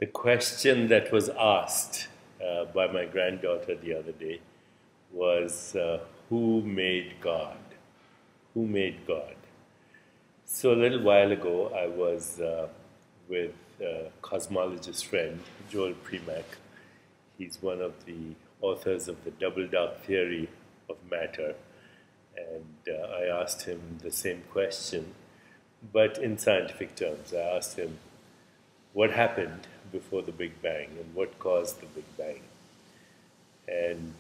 The question that was asked by my granddaughter the other day was, who made God? Who made God? So a little while ago, I was with a cosmologist friend, Joel Primack. He's one of the authors of the double dark theory of matter. And I asked him the same question, but in scientific terms. I asked him, what happened before the Big Bang and what caused the Big Bang? And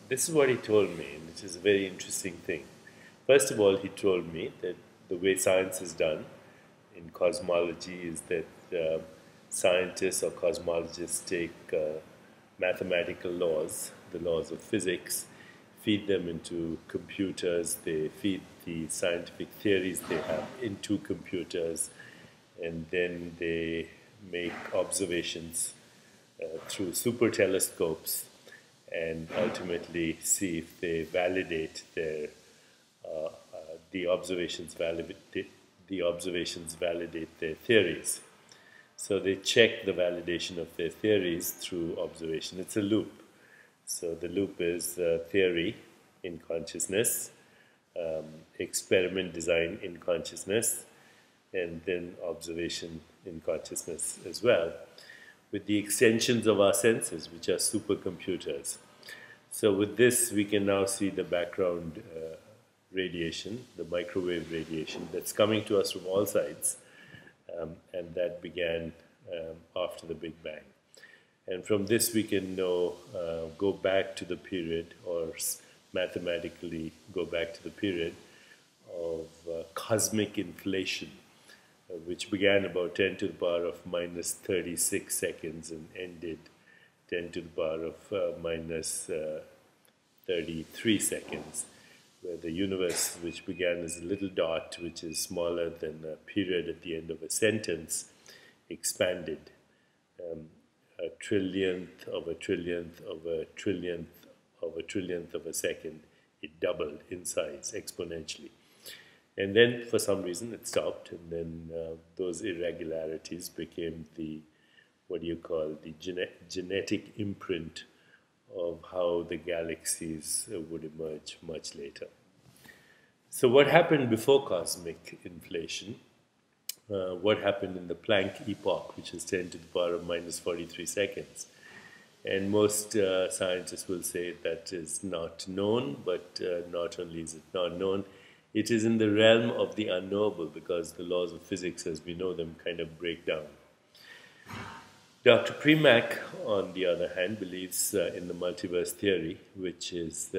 this is what he told me, and it is a very interesting thing. First of all, he told me that the way science is done in cosmology is that scientists or cosmologists take mathematical laws, the laws of physics, feed them into computers, they feed the scientific theories they have into computers, and then they make observations through super telescopes and ultimately see if they validate their the observations validate their theories. So they check the validation of their theories through observation. It's a loop. So the loop is theory in consciousness, experiment design in consciousness, and then observation in consciousness as well, with the extensions of our senses, which are supercomputers. So with this, we can now see the background radiation, the microwave radiation that's coming to us from all sides, and that began after the Big Bang. And from this, we can go back to the period, or mathematically go back to the period of cosmic inflation, which began about 10 to the power of minus 36 seconds and ended 10 to the power of minus 33 seconds, where the universe, which began as a little dot, which is smaller than a period at the end of a sentence, expanded a trillionth of a trillionth of a trillionth of a trillionth of a second. It doubled in size exponentially. And then, for some reason, it stopped, and then those irregularities became the, what do you call, the genetic imprint of how the galaxies would emerge much later. So what happened before cosmic inflation? What happened in the Planck epoch, which is 10 to the power of minus 43 seconds? And most scientists will say that is not known, but not only is it not known, it is in the realm of the unknowable, because the laws of physics as we know them kind of break down. Dr. Primack, on the other hand, believes in the multiverse theory, which is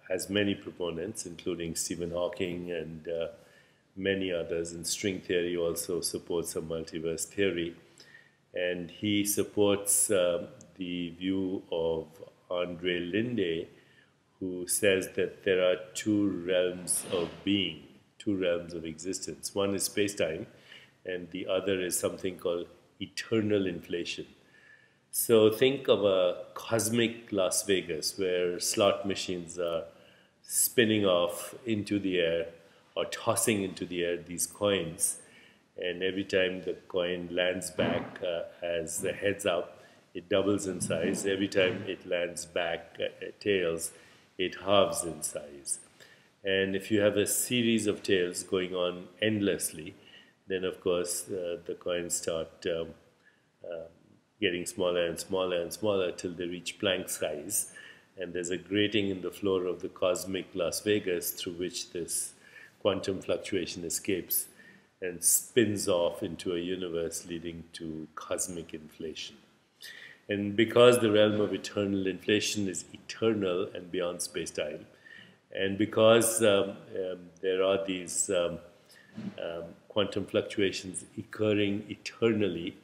has many proponents, including Stephen Hawking and many others, and string theory also supports a multiverse theory. And he supports the view of Andre Linde, who says that there are two realms of being, two realms of existence. One is space-time, and the other is something called eternal inflation. So think of a cosmic Las Vegas, where slot machines are spinning off into the air or tossing into the air these coins. And every time the coin lands back as the heads up, it doubles in size. Every time it lands back tails, it halves in size. And if you have a series of tails going on endlessly, then of course the coins start getting smaller and smaller and smaller till they reach Planck size. And there's a grating in the floor of the cosmic Las Vegas through which this quantum fluctuation escapes and spins off into a universe, leading to cosmic inflation. And because the realm of eternal inflation is eternal and beyond space-time, and because there are these quantum fluctuations occurring eternally,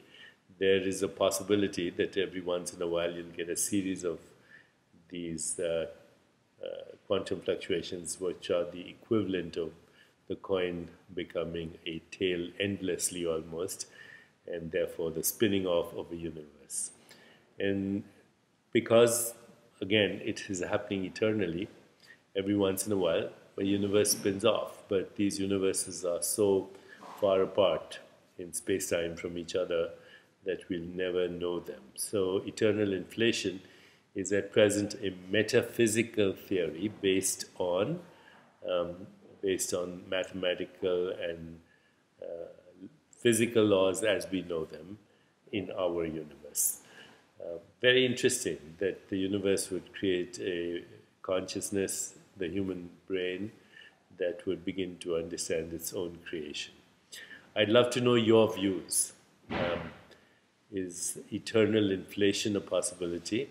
there is a possibility that every once in a while you'll get a series of these quantum fluctuations, which are the equivalent of the coin becoming a tail endlessly almost, and therefore the spinning off of a universe. And because, again, it is happening eternally, every once in a while, a universe spins off. But these universes are so far apart in space-time from each other that we'll never know them. So eternal inflation is at present a metaphysical theory based on mathematical and physical laws as we know them in our universe. Very interesting that the universe would create a consciousness, the human brain, that would begin to understand its own creation. I'd love to know your views. Is eternal inflation a possibility?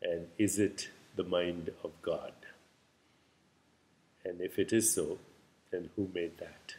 And is it the mind of God? And if it is so, then who made that?